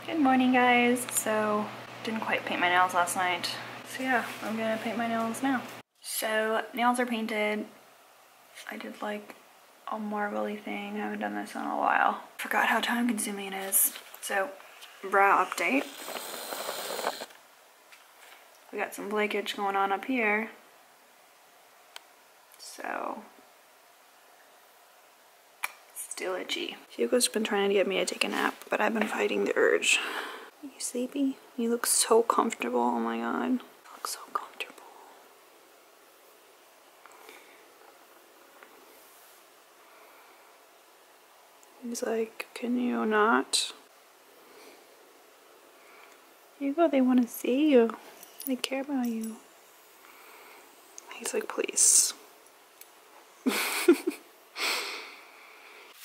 Good morning, guys. So, didn't quite paint my nails last night. So yeah, I'm gonna paint my nails now. So, nails are painted. I did like a marbly thing. I haven't done this in a while. Forgot how time consuming it is. So, brow update. We got some flakage going on up here. So, still itchy. Hugo's been trying to get me to take a nap, but I've been fighting the urge. Are you sleepy? You look so comfortable. Oh my god. You look so comfortable. He's like, can you not? Hugo, they want to see you. They care about you. He's like, please.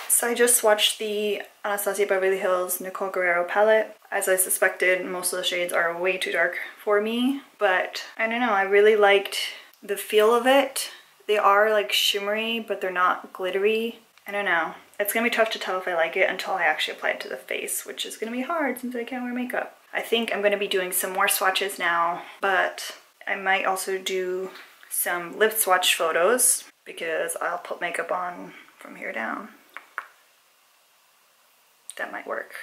So I just swatched the Anastasia Beverly Hills Nicole Guerrero palette. As I suspected, most of the shades are way too dark for me, but I don't know, I really liked the feel of it. They are like shimmery, but they're not glittery. I don't know. It's gonna be tough to tell if I like it until I actually apply it to the face, which is gonna be hard since I can't wear makeup. I think I'm gonna be doing some more swatches now, but I might also do some lip swatch photos because I'll put makeup on from here down. That might work.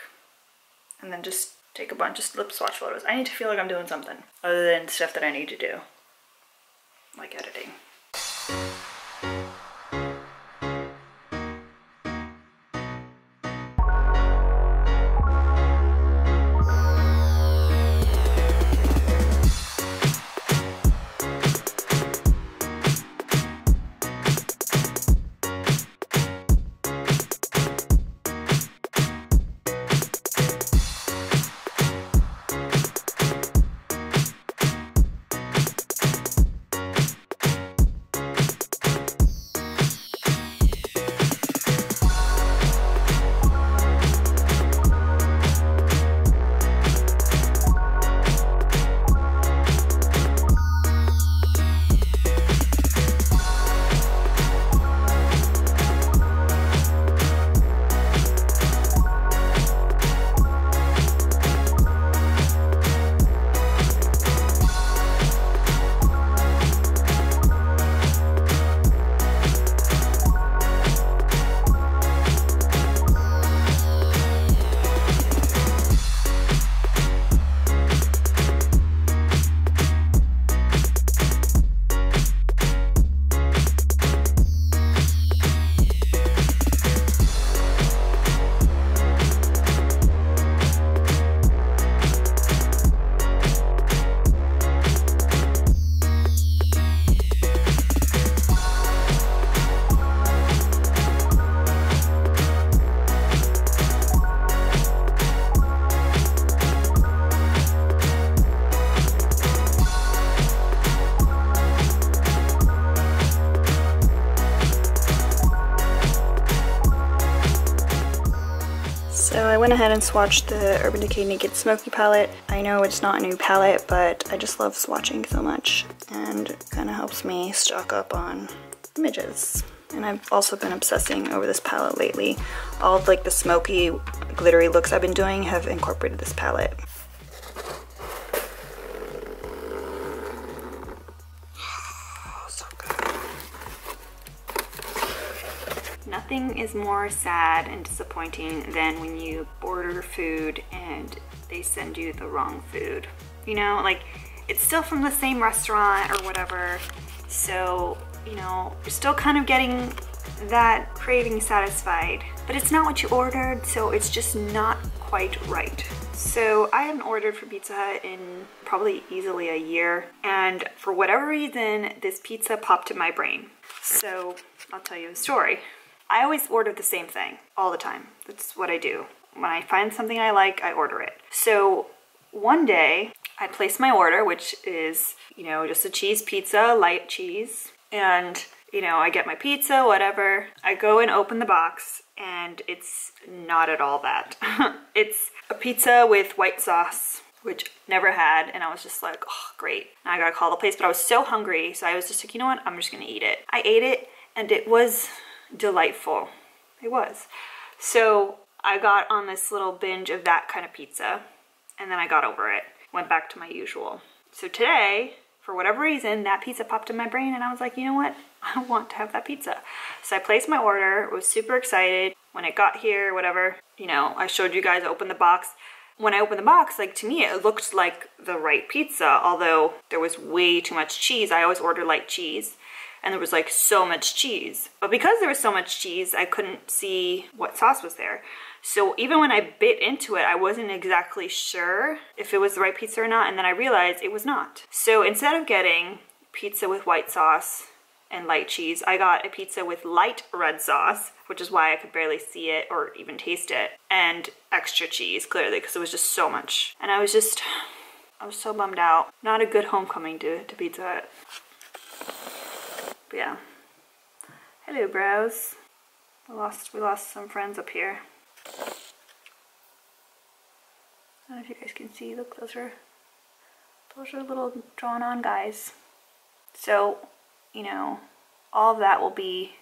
And then just take a bunch of lip swatch photos. I need to feel like I'm doing something other than stuff that I need to do, like editing. So I went ahead and swatched the Urban Decay Naked Smoky palette. I know it's not a new palette, but I just love swatching so much, and it kind of helps me stock up on images. And I've also been obsessing over this palette lately. All of like the smoky, glittery looks I've been doing have incorporated this palette. Nothing is more sad and disappointing than when you order food and they send you the wrong food. You know, like it's still from the same restaurant or whatever. So, you know, you're still kind of getting that craving satisfied, but it's not what you ordered, so it's just not quite right. So I haven't ordered for Pizza Hut in probably easily a year, and for whatever reason, this pizza popped in my brain. So I'll tell you a story. I always order the same thing all the time. That's what I do. When I find something I like, I order it. So one day I placed my order, which is, you know, just a cheese pizza, light cheese. And, you know, I get my pizza, whatever. I go and open the box and it's not at all that. It's a pizza with white sauce, which never had. And I was just like, oh, great. Now I gotta call the place. But I was so hungry. So I was just like, you know what? I'm just gonna eat it. I ate it and it was delightful. It was. So I got on this little binge of that kind of pizza, and then I got over it. Went back to my usual. So today, for whatever reason, that pizza popped in my brain, and I was like, you know what? I want to have that pizza. So I placed my order, was super excited. When it got here, whatever, you know, I showed you guys, opened the box. When I opened the box, like, to me, it looked like the right pizza, although there was way too much cheese. I always order light cheese, and there was like so much cheese. But because there was so much cheese, I couldn't see what sauce was there. So even when I bit into it, I wasn't exactly sure if it was the right pizza or not, and then I realized it was not. So instead of getting pizza with white sauce and light cheese, I got a pizza with light red sauce, which is why I could barely see it or even taste it, and extra cheese, clearly, because it was just so much. And I was so bummed out. Not a good homecoming to Pizza Hut. But yeah. Hello, brows. We lost some friends up here. I don't know if you guys can see. Look, those are little drawn on guys. So, you know, all of that will be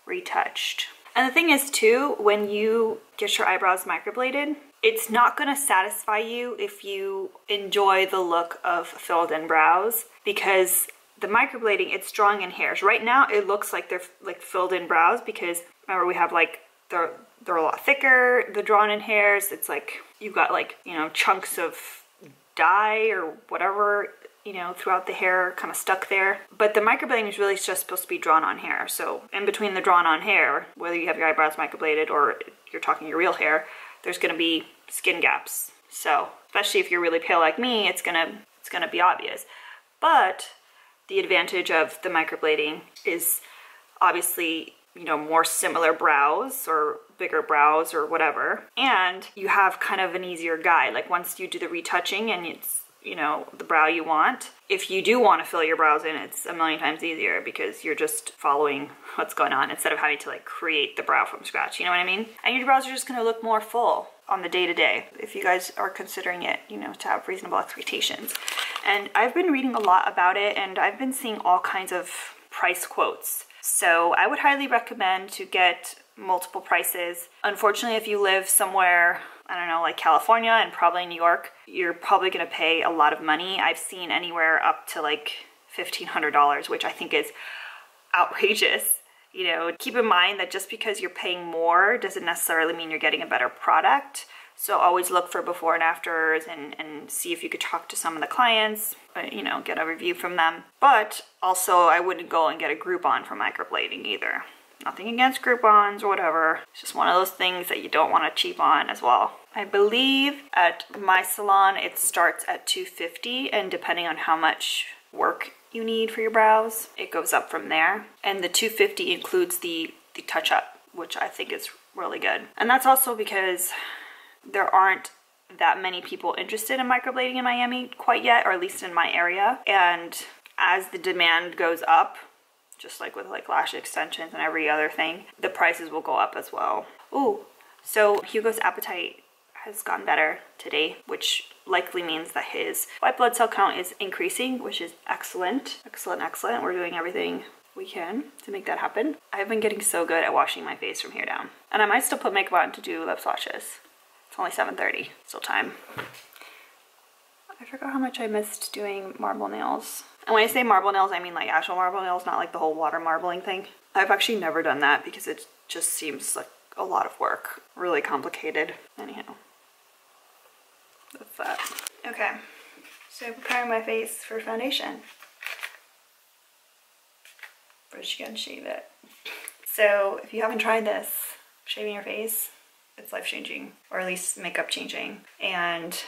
retouched. And the thing is too, when you get your eyebrows microbladed, it's not going to satisfy you if you enjoy the look of filled in brows, because the microblading, it's drawing in hairs. Right now it looks like they're like filled in brows, because remember, we have like they're a lot thicker, the drawn in hairs. It's like you've got like, you know, chunks of dye or whatever, you know, throughout the hair, kind of stuck there. But the microblading is really just supposed to be drawn on hair. So in between the drawn on hair, whether you have your eyebrows microbladed or you're talking your real hair, there's gonna be skin gaps. So especially if you're really pale like me, it's gonna be obvious. But the advantage of the microblading is obviously, you know, more similar brows or bigger brows or whatever. And you have kind of an easier guide. Like once you do the retouching and it's, you know, the brow you want, if you do want to fill your brows in, it's a million times easier because you're just following what's going on instead of having to like create the brow from scratch, you know what I mean? And your brows are just going to look more full on the day-to-day if you guys are considering it, you know, to have reasonable expectations. And I've been reading a lot about it, and I've been seeing all kinds of price quotes. So I would highly recommend to get multiple prices. Unfortunately, if you live somewhere, I don't know, like California and probably New York, you're probably gonna pay a lot of money. I've seen anywhere up to like $1,500, which I think is outrageous. You know, keep in mind that just because you're paying more doesn't necessarily mean you're getting a better product. So always look for before and afters and see if you could talk to some of the clients, you know, get a review from them. But also I wouldn't go and get a Groupon for microblading either. Nothing against Groupons or whatever. It's just one of those things that you don't want to cheap on as well. I believe at my salon it starts at $250, and depending on how much work you need for your brows, it goes up from there. And the $250 includes the touch-up, which I think is really good. And that's also because there aren't that many people interested in microblading in Miami quite yet, or at least in my area. And as the demand goes up, just like with like lash extensions and every other thing, the prices will go up as well. Ooh, so Hugo's appetite has gotten better today, which likely means that his white blood cell count is increasing, which is excellent. Excellent, excellent. We're doing everything we can to make that happen. I've been getting so good at washing my face from here down. And I might still put makeup on to do lip swatches. It's only 7:30, still time. I forgot how much I missed doing marble nails. And when I say marble nails, I mean like actual marble nails, not like the whole water marbling thing. I've actually never done that because it just seems like a lot of work. Really complicated. Anyhow, that's that. Okay, so preparing my face for foundation. First you gotta shave it. So if you haven't tried this, shaving your face, it's life-changing, or at least makeup changing. And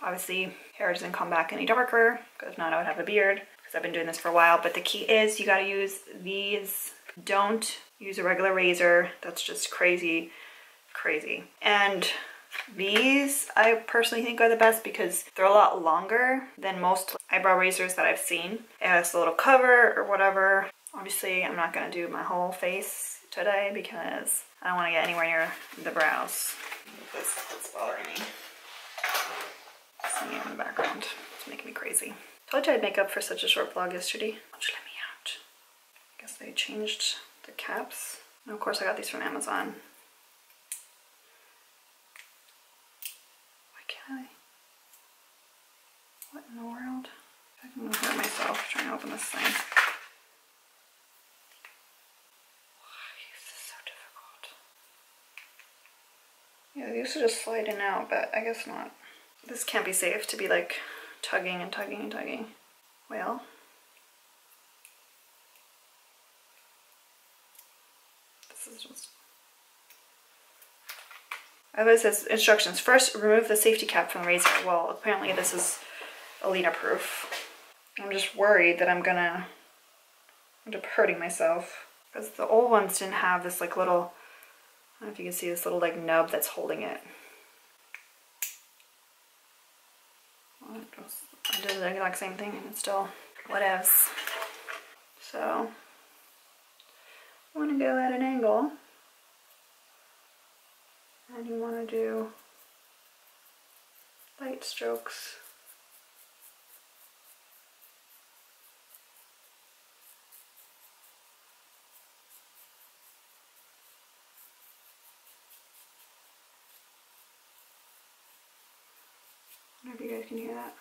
obviously hair doesn't come back any darker, because if not I would have a beard, because I've been doing this for a while. But the key is you gotta use these. Don't use a regular razor. That's just crazy, crazy. And these I personally think are the best because they're a lot longer than most eyebrow razors that I've seen. It has a little cover or whatever. Obviously I'm not gonna do my whole face today because I don't want to get anywhere near the brows. That's bothering me. Seeing it in the background. It's making me crazy. Told you I'd make up for such a short vlog yesterday. Just let me out. I guess they changed the caps. And of course I got these from Amazon. can I? What in the world? I can move it myself trying to open this thing. This is so difficult. Yeah, they used to just slide in and out, but I guess not. This can't be safe to be like tugging and tugging and tugging. Well, this is just... It says instructions. First, remove the safety cap from the razor. Well, apparently this is Alina proof. I'm just worried that I'm gonna end up hurting myself. Because the old ones didn't have this like little, I don't know if you can see this little like nub that's holding it. Well, I did the exact same thing and still whatevs. So, I want to go at an angle. And you want to do light strokes. I don't know if you guys can hear that.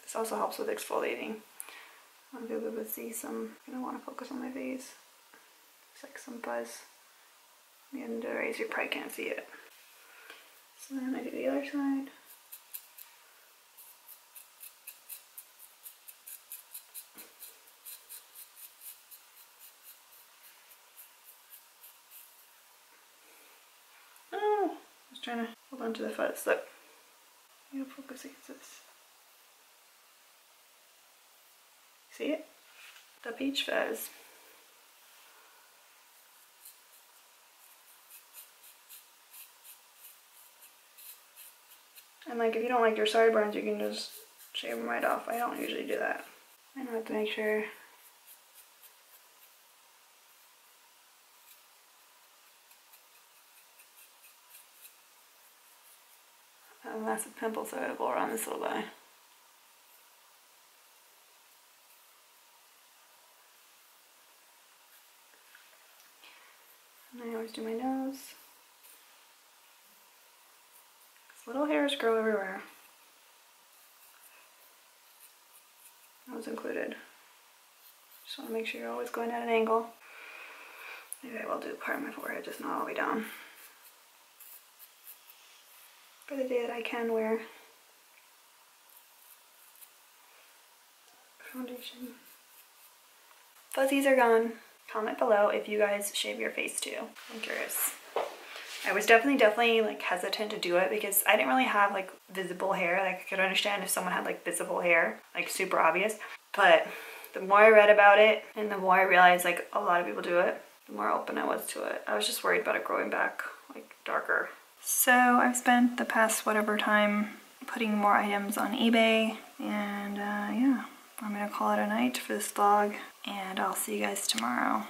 This also helps with exfoliating. I'll be able to see some, I don't want to focus on my face. It's like some buzz. The end of the razor, you probably can't see it. So then I do the other side. Oh, I was trying to hold on to the fuzz. Look, I'm gonna focus against this. See it? The peach fuzz. And like if you don't like your sideburns, you can just shave them right off. I don't usually do that. I know have to make sure. I have a massive pimple, so I will go around this little guy. And I always do my nose. Little hairs grow everywhere. Nose included. Just want to make sure you're always going at an angle. Maybe I will do part of my forehead, just not all the way down. For the day that I can wear foundation. Fuzzies are gone. Comment below if you guys shave your face too. I'm curious. I was definitely like hesitant to do it because I didn't really have like visible hair. Like I could understand if someone had like visible hair, like super obvious. But the more I read about it and the more I realized like a lot of people do it, the more open I was to it. I was just worried about it growing back like darker. So I've spent the past whatever time putting more items on eBay, and yeah, I'm gonna call it a night for this vlog, and I'll see you guys tomorrow.